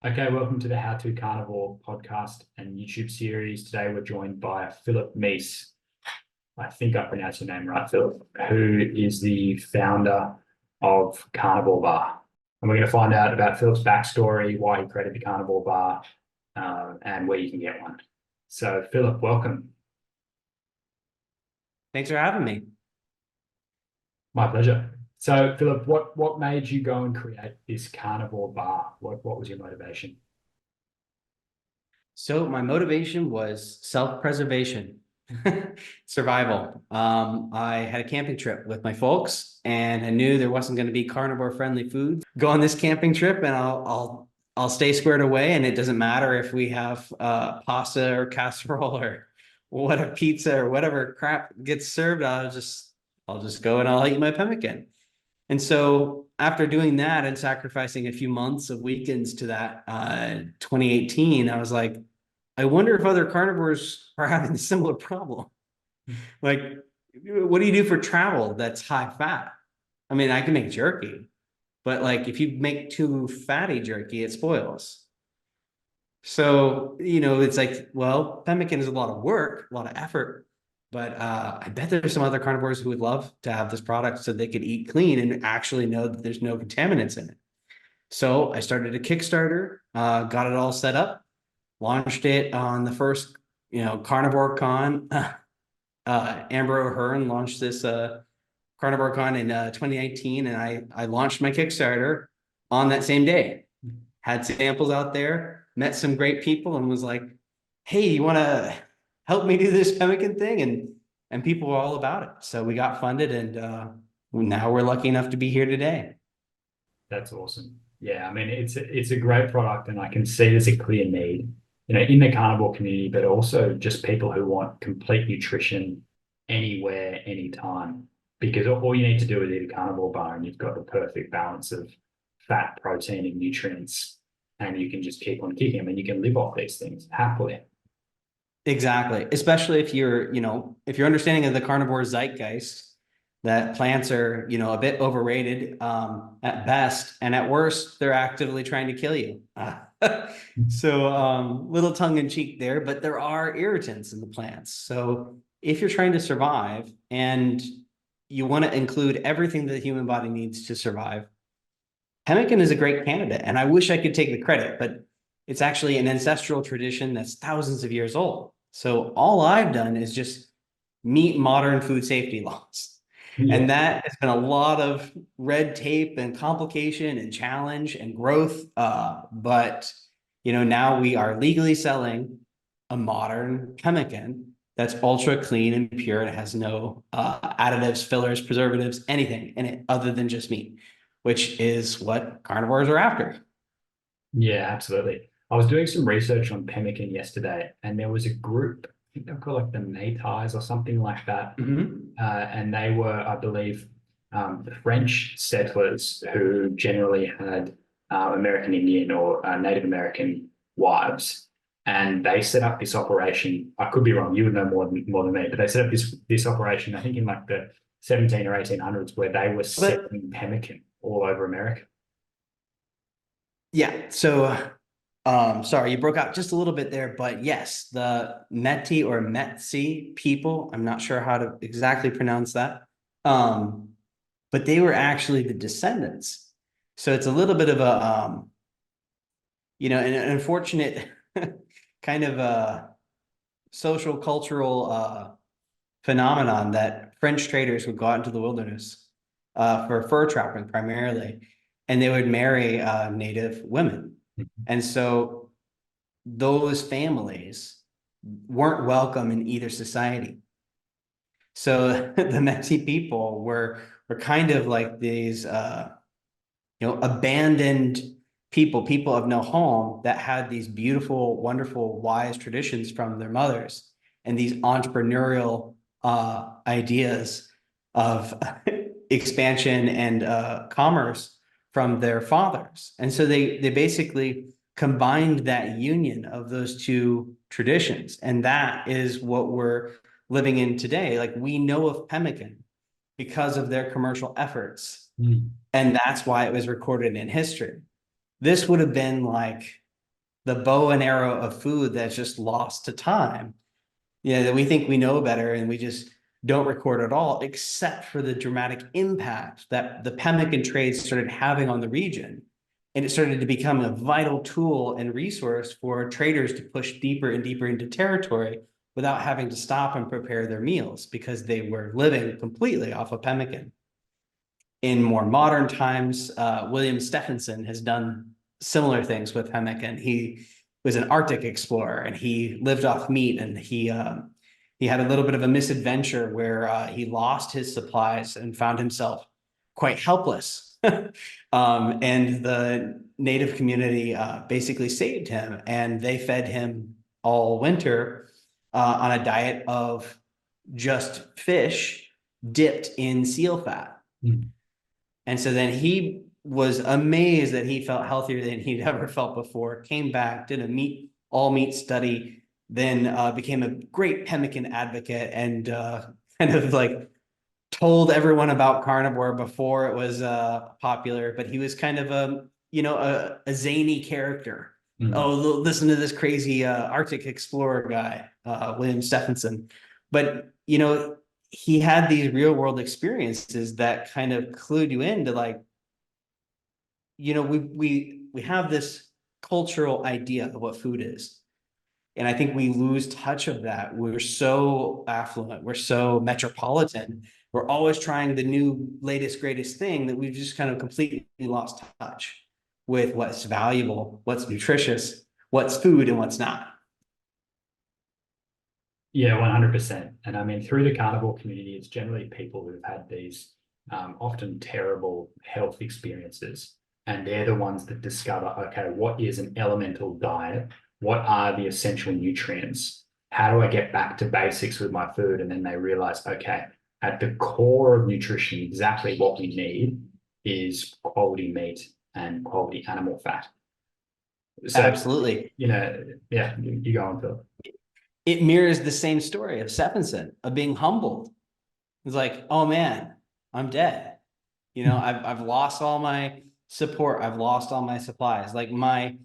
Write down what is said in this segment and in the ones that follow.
Okay, welcome to the How to Carnivore podcast and YouTube series. Today we're joined by Phillip Meece. I think I pronounced your name right, Phillip, who is the founder of Carnivore Bar. And we're going to find out about Phillip's backstory, why he created the Carnivore Bar, and where you can get one. So, Phillip, welcome. Thanks for having me. My pleasure. So, Phillip, what made you go and create this Carnivore Bar? What was your motivation? So my motivation was self-preservation, survival. I had a camping trip with my folks, and I knew there wasn't going to be carnivore-friendly food. Go on this camping trip, and I'll stay squared away, and it doesn't matter if we have pasta or casserole or what a pizza or whatever crap gets served. I'll just go and I'll eat my pemmican. And so after doing that and sacrificing a few months of weekends to that 2018, I was like, I wonder if other carnivores are having a similar problem. Like, what do you do for travel that's high fat? I mean, I can make jerky, but like if you make too fatty jerky, it spoils. So, it's like, well, pemmican is a lot of work, a lot of effort, but I bet there's some other carnivores who would love to have this product so they could eat clean and actually know that there's no contaminants in it. So I started a Kickstarter, got it all set up, launched it on the first, Carnivore Con. Amber O'Hearn launched this Carnivore Con in 2019, and I launched my Kickstarter on that same day. Had samples out there, met some great people, and was like, "Hey, you want to help me do this pemmican thing?" And people were all about it. So we got funded, and now we're lucky enough to be here today. That's awesome. Yeah, I mean, it's a great product, and I can see there's a clear need, in the carnivore community, but also just people who want complete nutrition anywhere, anytime. Because all you need to do is eat a carnivore bar, and you've got the perfect balance of fat, protein, and nutrients, and you can just keep on kicking. I mean, you can live off these things happily. Exactly. Especially if if you're understanding of the carnivore zeitgeist, that plants are, a bit overrated at best, and at worst, they're actively trying to kill you. So little tongue in cheek there, but there are irritants in the plants. So if you're trying to survive and you want to include everything that the human body needs to survive, pemmican is a great candidate. And I wish I could take the credit, but it's actually an ancestral tradition that's thousands of years old. So all I've done is just meet modern food safety laws. Yeah. And that has been a lot of red tape and complication and challenge and growth. But now we are legally selling a modern pemmican that's ultra clean and pure. It has no additives, fillers, preservatives, anything in it other than just meat, which is what carnivores are after. Yeah, absolutely. I was doing some research on pemmican yesterday, and there was a group, I think they're called like the Métis or something like that. And they were, I believe, French settlers who generally had American Indian or Native American wives. And they set up this operation. I could be wrong, you would know more than me, but they set up this operation, I think in like the 17 or 1800s, where they were But selling pemmican all over America. yeah, so sorry, you broke out just a little bit there, but yes, the Metis or Metsi people, I'm not sure how to exactly pronounce that. Um, but they were actually the descendants. So it's a little bit of a an unfortunate kind of a social cultural phenomenon that French traders would go out into the wilderness for fur trapping primarily, and they would marry native women. And so those families weren't welcome in either society. So the Metis people were kind of like these abandoned people of no home that had these beautiful, wonderful, wise traditions from their mothers and these entrepreneurial ideas of expansion and commerce from their fathers. And so they basically combined that union of those two traditions. And that is what we're living in today. Like, we know of pemmican because of their commercial efforts. Mm. And that's why it was recorded in history. This would have been like the bow and arrow of food that's just lost to time. Yeah, that we think we know better and we just don't record at all, except for the dramatic impact that the pemmican trade started having on the region. And it started to become a vital tool and resource for traders to push deeper and deeper into territory without having to stop and prepare their meals because they were living completely off of pemmican. In more modern times, William Stephenson has done similar things with pemmican. He was an Arctic explorer and he lived off meat, and he had a little bit of a misadventure where he lost his supplies and found himself quite helpless. And the native community basically saved him, and they fed him all winter on a diet of just fish dipped in seal fat. Mm. And so then he was amazed that he felt healthier than he'd ever felt before, came back, did a all meat study, then became a great pemmican advocate, and kind of like told everyone about carnivore before it was popular. But he was kind of a zany character. Mm. Oh, listen to this crazy Arctic explorer guy, William Stephenson. But he had these real world experiences that kind of clued you into, like, we have this cultural idea of what food is. And I think we lose touch of that. We're so affluent, we're so metropolitan, we're always trying the new, latest, greatest thing that we've just kind of completely lost touch with what's valuable, what's nutritious, what's food, and what's not. Yeah, 100%. And I mean, through the carnivore community, it's generally people who've had these often terrible health experiences. And they're the ones that discover, okay, what is an elemental diet? What are the essential nutrients? How do I get back to basics with my food? And then they realize, okay, at the core of nutrition, exactly what we need is quality meat and quality animal fat. So, Absolutely. yeah, you go on, Phil. It mirrors the same story of Stephenson, of being humbled. It's like, oh man, I'm dead. I've lost all my support. I've lost all my supplies. Like, my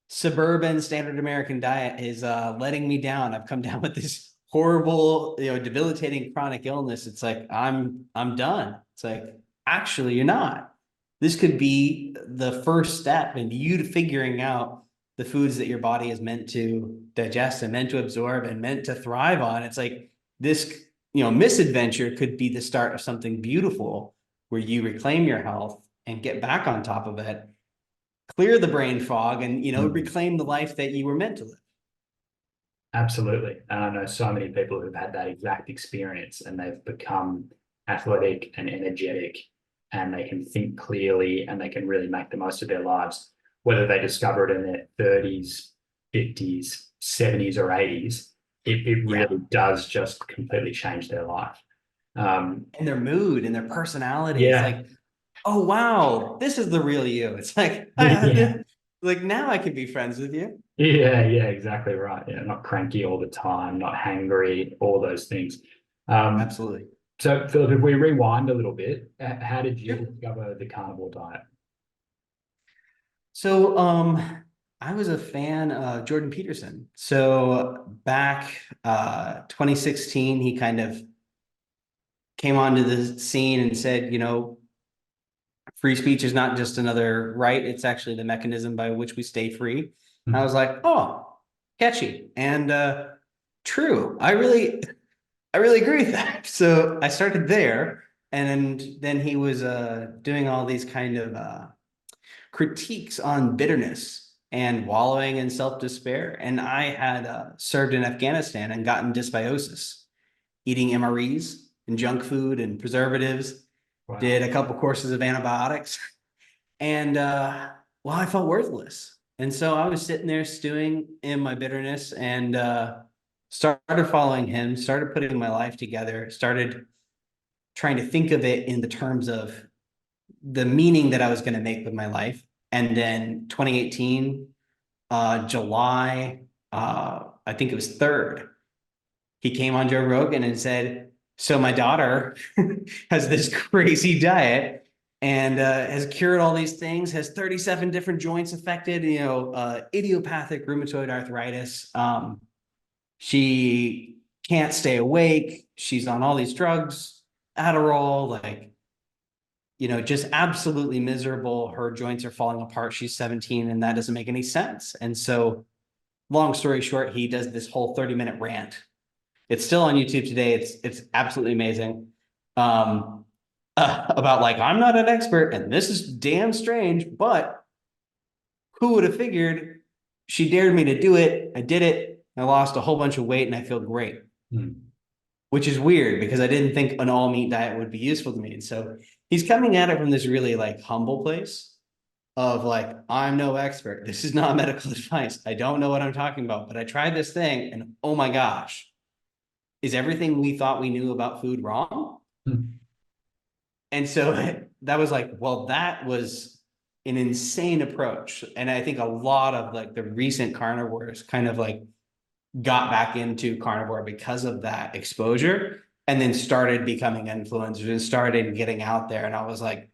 suburban standard American diet is letting me down. I've come down with this horrible, debilitating chronic illness. It's like, I'm done. It's like, actually, you're not. This could be the first step in you figuring out the foods that your body is meant to digest and meant to absorb and meant to thrive on. It's like this, misadventure could be the start of something beautiful where you reclaim your health and get back on top of it, clear the brain fog, and, reclaim the life that you were meant to live. Absolutely. And I know so many people who've had that exact experience and they've become athletic and energetic, and they can think clearly and they can really make the most of their lives, whether they discover it in their 30s, 50s, 70s, or 80s. It really does just completely change their life. And their mood and their personality. Yeah. It's like, oh, wow, this is the real you. It's like, Yeah. like, now I can be friends with you. Yeah, exactly right. Yeah, not cranky all the time, not hangry, all those things. Absolutely. So, Philip, if we rewind a little bit, how did you Sure. discover the carnivore diet? So, I was a fan of Jordan Peterson. So back 2016, he kind of came onto the scene and said, free speech is not just another right, it's actually the mechanism by which we stay free. And I was like, oh, catchy and true. I really agree with that. So I started there, and then he was doing all these kind of critiques on bitterness and wallowing in self-despair. And I had served in Afghanistan and gotten dysbiosis, eating MREs and junk food and preservatives. Wow. Did a couple courses of antibiotics, and I felt worthless. And so I was sitting there stewing in my bitterness, and started following him, started putting my life together, started trying to think of it in the terms of the meaning that I was going to make with my life. And then 2018, July, I think it was 3rd, he came on Joe Rogan and said, so my daughter has this crazy diet. and has cured all these things, has 37 different joints affected, idiopathic rheumatoid arthritis. She can't stay awake. She's on all these drugs, Adderall, like, just absolutely miserable. Her joints are falling apart. She's 17, and that doesn't make any sense. And so, long story short, he does this whole 30-minute rant. It's still on YouTube today. It's absolutely amazing. About like, I'm not an expert and this is damn strange, but who would have figured? She dared me to do it. I did it. I lost a whole bunch of weight and I feel great. Which is weird because I didn't think an all meat diet would be useful to me. And so he's coming at it from this really like humble place of like, I'm no expert. This is not medical advice. I don't know what I'm talking about, but I tried this thing and oh my gosh, is everything we thought we knew about food wrong? And so that was like, well, that was an insane approach. And I think a lot of like the recent carnivores kind of like got back into carnivore because of that exposure and then started becoming influencers and started getting out there. And I was like,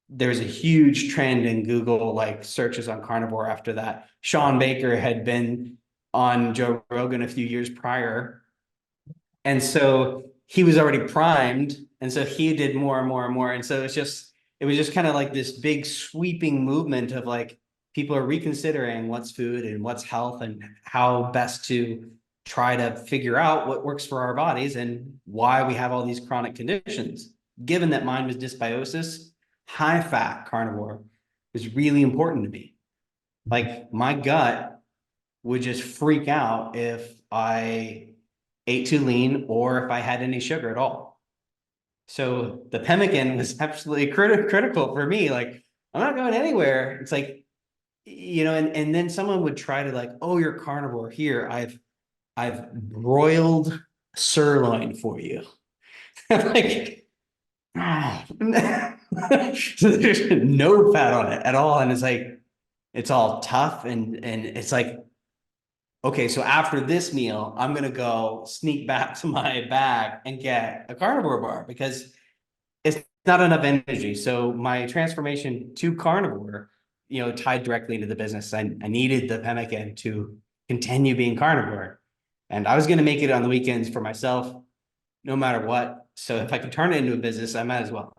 there's a huge trend in Google like searches on carnivore after that. Sean Baker had been on Joe Rogan a few years prior. And so he was already primed. And so he did more and more and more. And so it was just kind of like this big sweeping movement of like people are reconsidering what's food and what's health and how best to try to figure out what works for our bodies and why we have all these chronic conditions. Given that mine was dysbiosis, high fat carnivore was really important to me. Like my gut would just freak out if I ate too lean or if I had any sugar at all. So the pemmican was absolutely critical for me. Like, I'm not going anywhere. It's like, and then someone would try to like, oh, you're carnivore. Here, I've broiled sirloin for you. Like, so there's no fat on it at all. And it's like, it's all tough. And it's like, okay, so after this meal, I'm going to go sneak back to my bag and get a carnivore bar because it's not enough energy. So my transformation to carnivore, tied directly into the business. I needed the pemmican to continue being carnivore. And I was going to make it on the weekends for myself, no matter what. So if I could turn it into a business, I might as well.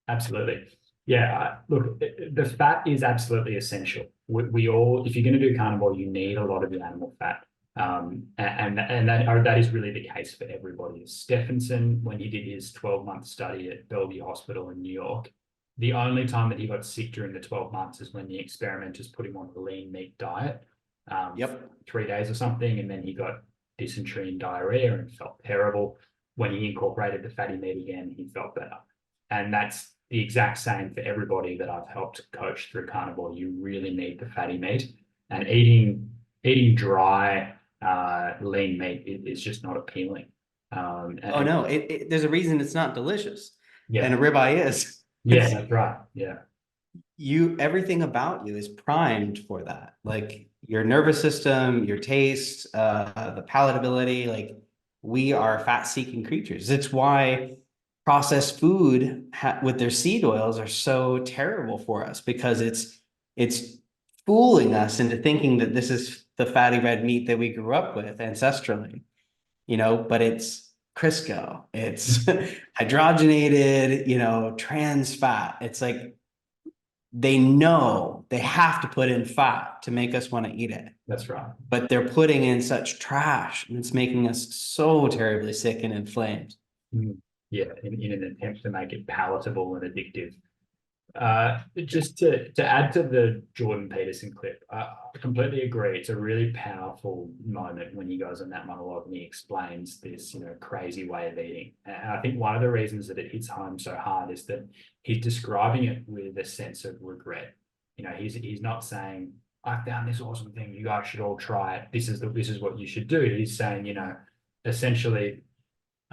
Absolutely. Yeah, look, the fat is absolutely essential. We all, if you're going to do carnivore, you need a lot of the animal fat. And that is really the case for everybody. Stephenson, when he did his 12-month study at Bellevue Hospital in New York, the only time that he got sick during the 12 months is when the experimenters put him on a lean meat diet, Yep. 3 days or something, and then he got dysentery and diarrhea and felt terrible. When he incorporated the fatty meat again, he felt better. And that's the exact same for everybody that I've helped coach through carnivore. You really need the fatty meat, and eating dry, lean meat is just not appealing. Oh no, there's a reason it's not delicious, Yeah, and a ribeye is. yeah, that's right. Yeah, Everything about you is primed for that. Like your nervous system, your taste, the palatability. Like we are fat-seeking creatures. It's why processed food with their seed oils are so terrible for us because it's fooling us into thinking that this is the fatty red meat that we grew up with ancestrally, but it's Crisco, it's hydrogenated, trans fat. It's like they know they have to put in fat to make us want to eat it. that's right. But they're putting in such trash and it's making us so terribly sick and inflamed. Yeah, in an attempt to make it palatable and addictive. Just to add to the Jordan Peterson clip, I completely agree. It's a really powerful moment when he goes on that monologue and he explains this, crazy way of eating. And I think one of the reasons that it hits home so hard is that he's describing it with a sense of regret. He's not saying, I found this awesome thing, you guys should all try it. This is what you should do. He's saying, essentially,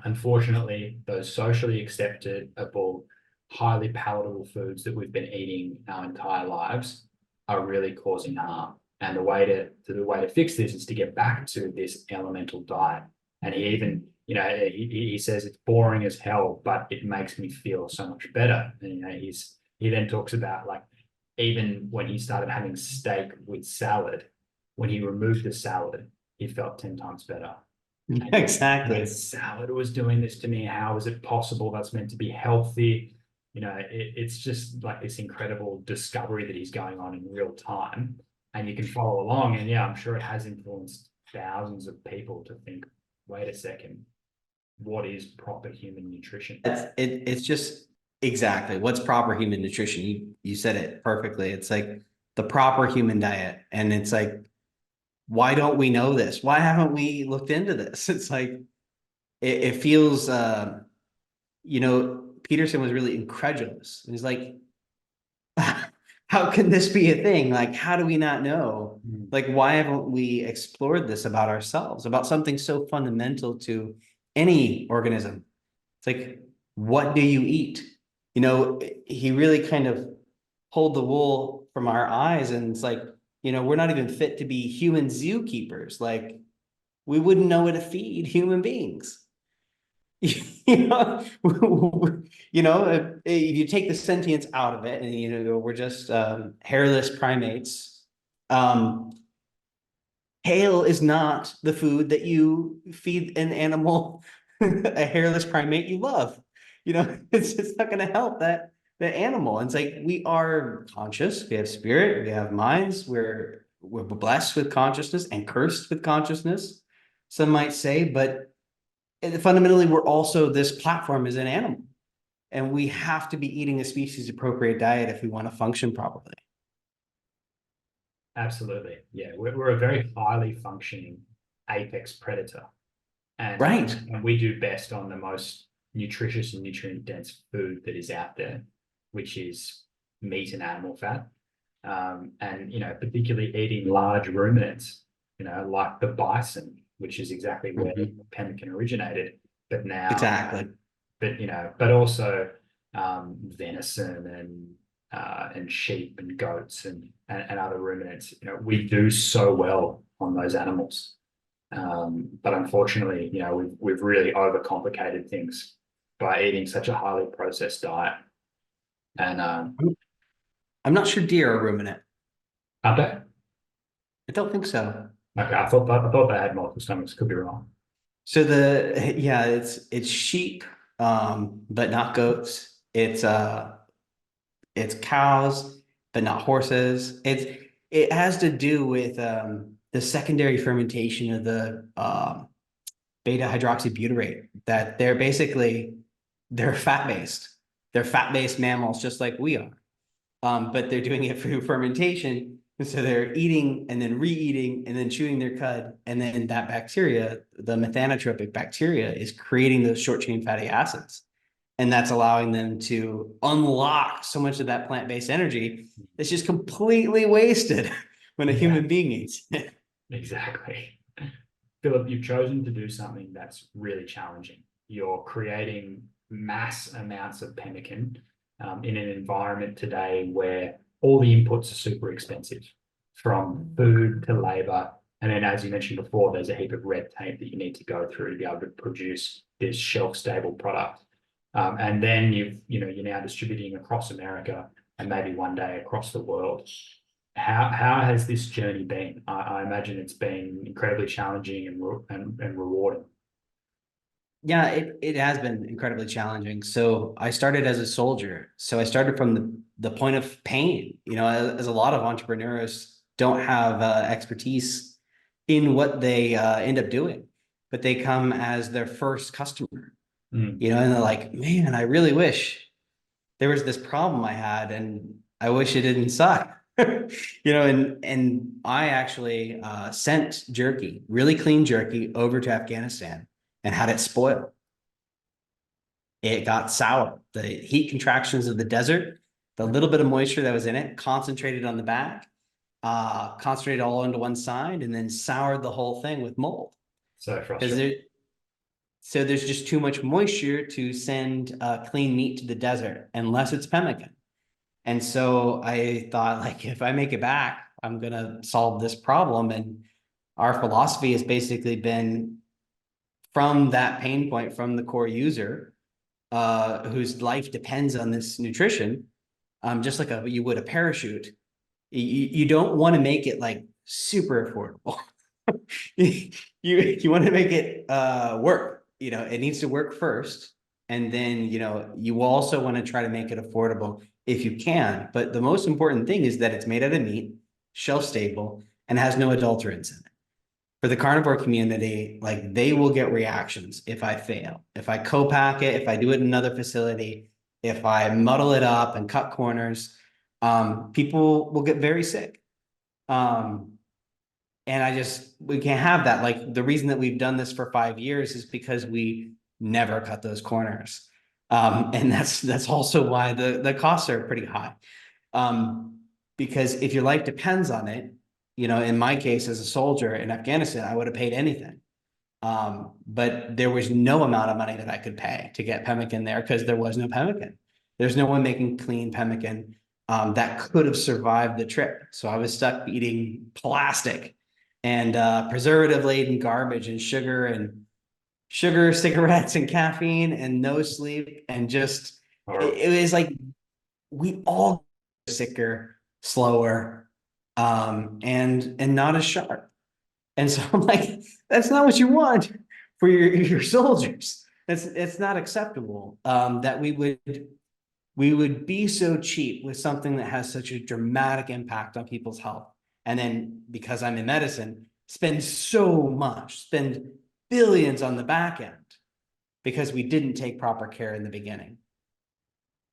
unfortunately, those socially acceptable, highly palatable foods that we've been eating our entire lives are really causing harm. And the way to fix this is to get back to this elemental diet. And he he says it's boring as hell, but it makes me feel so much better. And he then talks about like even when he started having steak with salad, when he removed the salad, he felt 10 times better. Exactly. Salad was doing this to me. How is it possible? That's meant to be healthy. It's just like this incredible discovery that he's going on in real time, and you can follow along. And yeah, I'm sure it has influenced thousands of people to think, wait a second, what is proper human nutrition? It's just exactly what's proper human nutrition. You said it perfectly. It's like the proper human diet. And it's like, why don't we know this? Why haven't we looked into this? It's like it feels Peterson was really incredulous. He's like, how can this be a thing? Like, how do we not know? Like, why haven't we explored this about ourselves, about something so fundamental to any organism? It's like, what do you eat? He really kind of pulled the wool from our eyes, and it's like, we're not even fit to be human zookeepers. Like, we wouldn't know what to feed human beings. you know, if you take the sentience out of it, and we're just hairless primates. Hail is not the food that you feed an animal, a hairless primate you love. It's not going to help the animal. And it's like, we are conscious, we have spirit, we have minds, we're blessed with consciousness and cursed with consciousness, some might say, but fundamentally, we're also, this platform is an animal, and we have to be eating a species appropriate diet if we want to function properly. Absolutely. Yeah, we're a very highly functioning apex predator. And, right. And we do best on the most nutritious and nutrient dense food that is out there, which is meat and animal fat. And particularly eating large ruminants, like the bison, which is exactly where pemmican originated. But now, exactly. But also venison and sheep and goats and other ruminants. We do so well on those animals. But unfortunately, we've really overcomplicated things by eating such a highly processed diet. And I'm not sure deer are ruminant. Are they? I don't think so. Okay, I thought they had multiple stomachs. Could be wrong. So it's sheep, but not goats. It's cows, but not horses. It has to do with the secondary fermentation of the beta hydroxybutyrate. That they're fat based. They're fat based mammals just like we are, but they're doing it through fermentation. And so they're eating and then re-eating and then chewing their cud, and then that bacteria, the methanotropic bacteria, is creating those short chain fatty acids. And that's allowing them to unlock so much of that plant-based energy that's just completely wasted when a human being eats it. Exactly. Philip, you've chosen to do something that's really challenging. You're creating mass amounts of pemmican in an environment today where all the inputs are super expensive, from food to labor. And then, as you mentioned before, there's a heap of red tape that you need to go through to be able to produce this shelf-stable product. And then you're now distributing across America and maybe one day across the world. How has this journey been? I imagine it's been incredibly challenging and rewarding. Yeah, it has been incredibly challenging. So I started as a soldier. So I started from the point of pain, as a lot of entrepreneurs don't have expertise in what they end up doing, but they come as their first customer, and they're like, man, I really wish there was this problem I had, and I wish it didn't suck. And I actually sent jerky, really clean jerky, over to Afghanistan and had it spoil. It got sour. The heat contractions of the desert, the little bit of moisture that was in it, concentrated on the back, concentrated all into one side, and then soured the whole thing with mold. So frustrating. So there's just too much moisture to send clean meat to the desert unless it's pemmican. And so I thought, like, if I make it back, I'm going to solve this problem. And our philosophy has basically been from that pain point from the core user, whose life depends on this nutrition, just like you would a parachute. You don't want to make it like super affordable. You want to make it work. It needs to work first, and then you also want to try to make it affordable if you can. But the most important thing is that it's made out of meat, shelf stable, and has no adulterants in it. For the carnivore community, like, they will get reactions if I fail, if I co-pack it, if I do it in another facility, if I muddle it up and cut corners. People will get very sick. And we can't have that. Like, the reason that we've done this for 5 years is because we never cut those corners. And that's also why the costs are pretty high. Because if your life depends on it, in my case, as a soldier in Afghanistan, I would have paid anything. But there was no amount of money that I could pay to get pemmican there, because there was no pemmican. There's no one making clean pemmican that could have survived the trip. So I was stuck eating plastic and preservative-laden garbage and sugar, cigarettes, and caffeine, and no sleep. And just, it was like, we all get sicker, slower, and not as sharp. And so I'm like, that's not what you want for your soldiers. It's not acceptable that we would be so cheap with something that has such a dramatic impact on people's health. And then, because I'm in medicine, spend billions on the back end because we didn't take proper care in the beginning.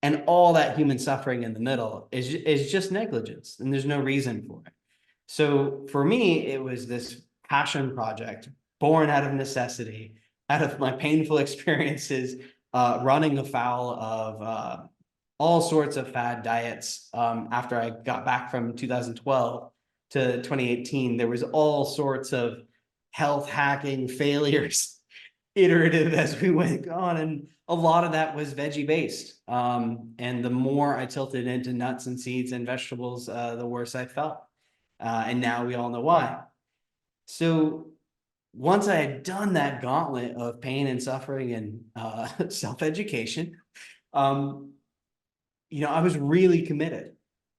And all that human suffering in the middle is just negligence, and there's no reason for it. So for me, it was this passion project born out of necessity, out of my painful experiences running afoul of all sorts of fad diets. After I got back from 2012 to 2018, there was all sorts of health hacking failures, iterative as we went on, and a lot of that was veggie based. And the more I tilted into nuts and seeds and vegetables, the worse I felt. And now we all know why. So once I had done that gauntlet of pain and suffering and self-education, I was really committed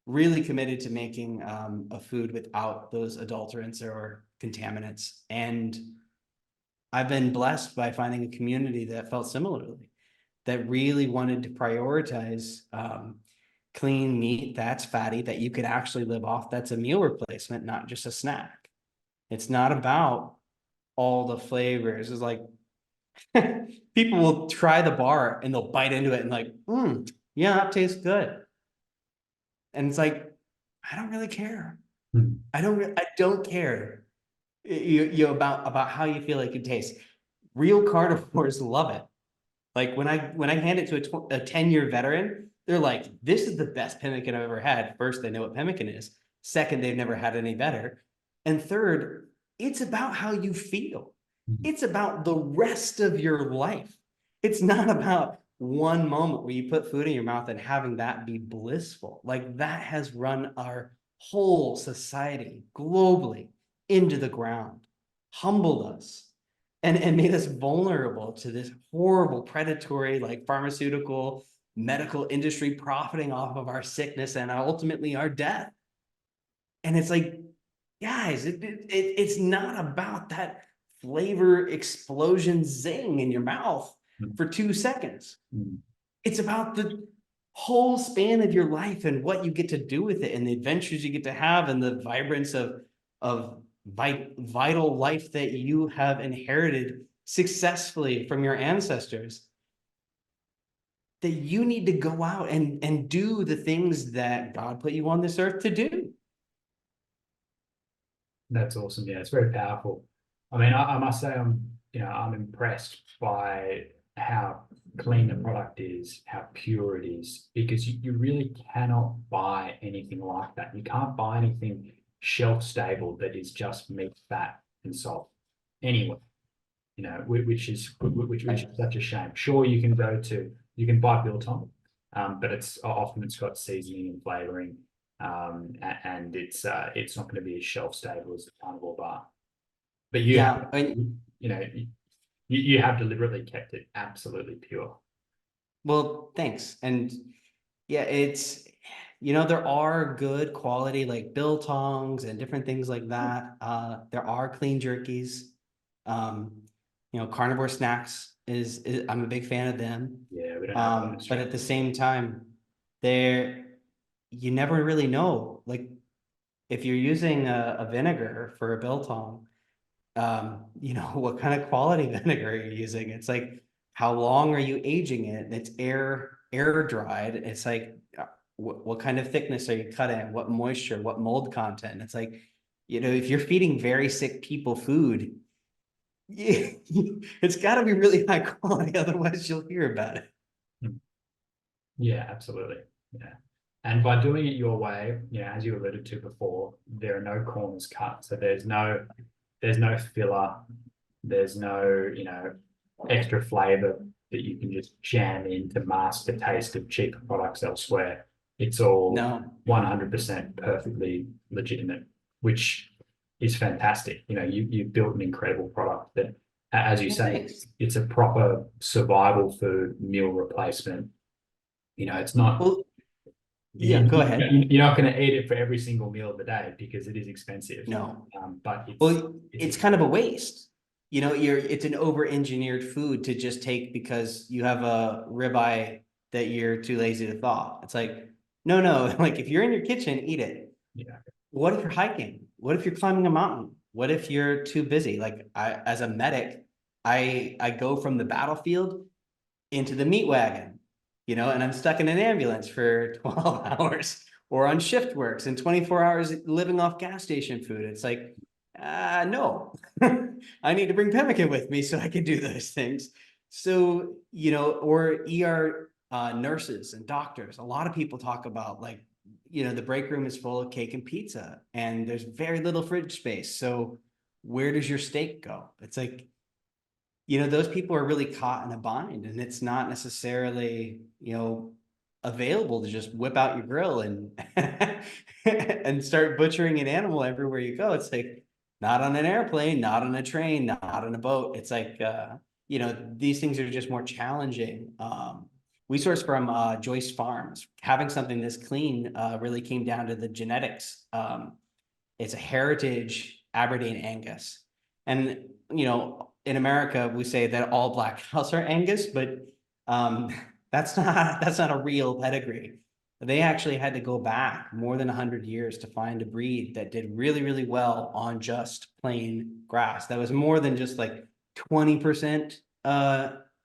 to making a food without those adulterants or contaminants. And I've been blessed by finding a community that felt similarly, that really wanted to prioritize clean meat that's fatty, that you could actually live off, that's a meal replacement, not just a snack. It's not about all the flavors. It's like people will try the bar and they'll bite into it and like, yeah, that tastes good. And it's like, I don't really care. I don't care about how you feel like it tastes. Real carnivores love it. Like, when I hand it to a 10-year veteran, they're like, this is the best pemmican I've ever had. First, they know what pemmican is. Second, they've never had any better. And third, it's about how you feel. It's about the rest of your life. It's not about one moment where you put food in your mouth and having that be blissful. Like, that has run our whole society globally into the ground, humbled us, and made us vulnerable to this horrible predatory, like, pharmaceutical medical industry profiting off of our sickness and ultimately our death. And it's like, guys, it's not about that flavor explosion zing in your mouth for 2 seconds. It's about the whole span of your life and what you get to do with it, and the adventures you get to have, and the vibrance of vital life that you have inherited successfully from your ancestors, that you need to go out and do the things that God put you on this earth to do. That's awesome. Yeah, it's very powerful. I mean, I must say I'm impressed by how clean the product is, how pure it is, because you really cannot buy anything like that. You can't buy anything shelf stable that is just meat, fat, and salt anywhere. Which is such a shame. Sure, you can buy biltong, but often it's got seasoning and flavoring, and it's not going to be as shelf stable as the Carnivore Bar. But Yeah, you know, You have deliberately kept it absolutely pure. Well, thanks. And yeah, it's, there are good quality like biltongs and different things like that. There are clean jerkies. Um, carnivore snacks is I'm a big fan of them. Yeah, we don't have that in But Australia. at the same time, there you never really know. Like if you're using a vinegar for a biltong, what kind of quality vinegar are you using? It's like, how long are you aging it? It's air dried. It's like, what kind of thickness are you cutting? What moisture, what mold content? It's like, if you're feeding very sick people food, yeah, it's got to be really high quality. Otherwise, you'll hear about it. Yeah, absolutely. Yeah. And by doing it your way, as you alluded to before, there are no corners cut. So there's no filler, there's no, extra flavor that you can just jam in to mask the taste of cheaper products elsewhere. It's all No. 100% perfectly legitimate, which is fantastic. You've built an incredible product that, as you Well, say, thanks. it's a proper survival food meal replacement. It's not, Well, yeah, go ahead. you're not going to eat it for every single meal of the day because it is expensive. No. But it's, Well, it's it's kind of a waste. It's an over-engineered food to just take because you have a ribeye that you're too lazy to thaw. It's like, no, like if you're in your kitchen, eat it. yeah, What if you're hiking? What if you're climbing a mountain? What if you're too busy? Like as a medic, I go from the battlefield into the meat wagon, and I'm stuck in an ambulance for 12 hours or on shift works and 24 hours living off gas station food. It's like, no, I need to bring pemmican with me so I can do those things. So, or ER nurses and doctors, a lot of people talk about like, the break room is full of cake and pizza and there's very little fridge space. So where does your steak go? It's like, those people are really caught in a bind and it's not necessarily, available to just whip out your grill and and start butchering an animal everywhere you go. It's like not on an airplane, not on a train, not on a boat. It's like, these things are just more challenging. We source from Joyce Farms. Having something this clean really came down to the genetics. It's a heritage Aberdeen Angus. And, in America, we say that all black cows are Angus, but that's not a real pedigree. They actually had to go back more than 100 years to find a breed that did really, really well on just plain grass. That was more than just like 20%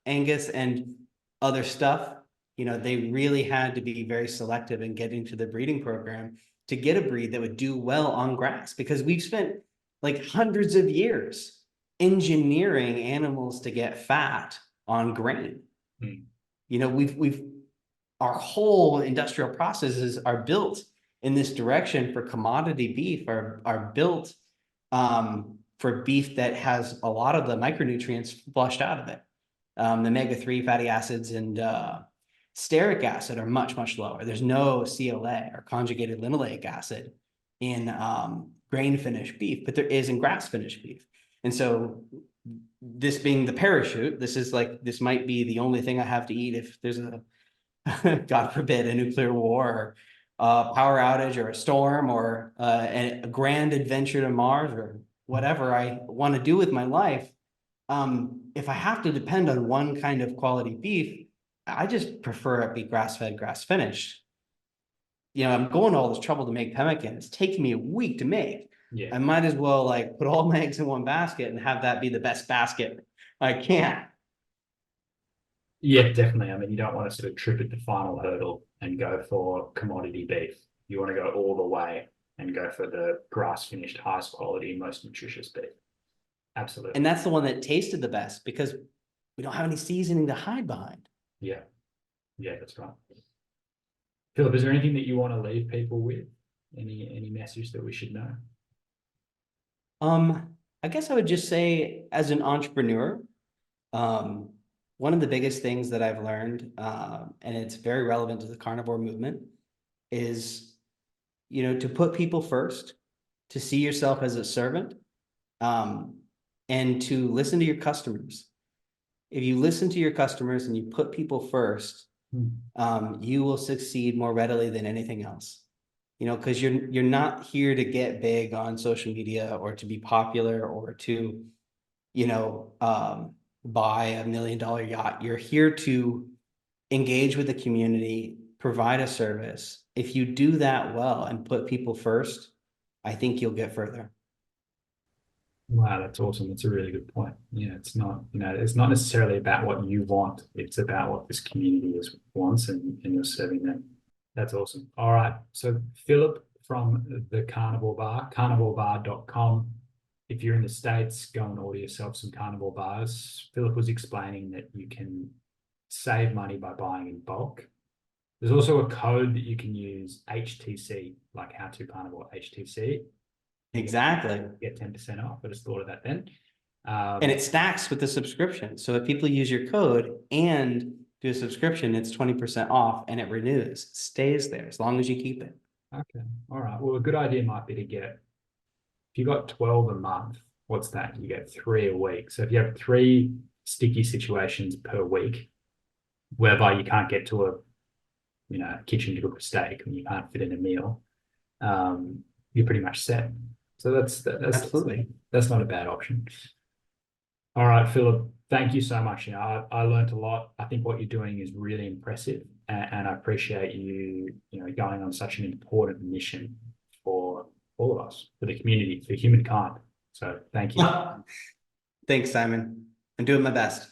Angus and other stuff. They really had to be very selective in getting to the breeding program to get a breed that would do well on grass, because we've spent like hundreds of years engineering animals to get fat on grain. Mm. We've our whole industrial processes are built in this direction for commodity beef, are built for beef that has a lot of the micronutrients flushed out of it. The omega-3 fatty acids and stearic acid are much, much lower. There's no CLA or conjugated linoleic acid in grain finished beef, but there is in grass finished beef. And so this being the parachute, this might be the only thing I have to eat if there's a, God forbid, a nuclear war or a power outage or a storm or a grand adventure to Mars or whatever I want to do with my life. If I have to depend on one kind of quality beef, I just prefer it be grass-fed, grass-finished. I'm going to all this trouble to make pemmican. It's taking me a week to make. Yeah. I might as well like put all my eggs in one basket and have that be the best basket I can. Yeah, definitely. I mean, you don't want to sort of trip at the final hurdle and go for commodity beef. You want to go all the way and go for the grass finished, highest quality, most nutritious beef. Absolutely. And that's the one that tasted the best because we don't have any seasoning to hide behind. Yeah. Yeah, that's right. Phillip, is there anything that you want to leave people with? Any message that we should know? I guess I would just say, as an entrepreneur, one of the biggest things that I've learned, and it's very relevant to the carnivore movement, is, to put people first, to see yourself as a servant, and to listen to your customers. if you listen to your customers and you put people first, you will succeed more readily than anything else. You know, because you're not here to get big on social media or to be popular or to, you know, buy $1 million yacht. You're here to engage with the community, provide a service. If you do that well and put people first, I think you'll get further. Wow, that's awesome. That's a really good point. Yeah, it's not, it's not necessarily about what you want. It's about what this community wants, and you're serving them. That's awesome. All right. So Phillip from the Carnivore Bar, carnivorebar.com. If you're in the States, go and order yourself some Carnivore Bars. Phillip was explaining that you can save money by buying in bulk. There's also a code that you can use, HTC, like How to Carnivore, HTC. Exactly. Get 10% off. I just thought of that then. And it stacks with the subscription. So if people use your code and do a subscription, it's 20% off and it renews, stays there as long as you keep it. Okay. All right. Well, a good idea might be to get, if you got 12 a month, what's that? You get 3 a week. So if you have 3 sticky situations per week, whereby you can't get to a, kitchen to cook a steak and you can't fit in a meal, you're pretty much set. So that's Absolutely. That's not a bad option. All right, Phillip, thank you so much. I learned a lot. I think what you're doing is really impressive, and I appreciate you, going on such an important mission for all of us, for the community, for humankind. So thank you. Thanks, Simon. I'm doing my best.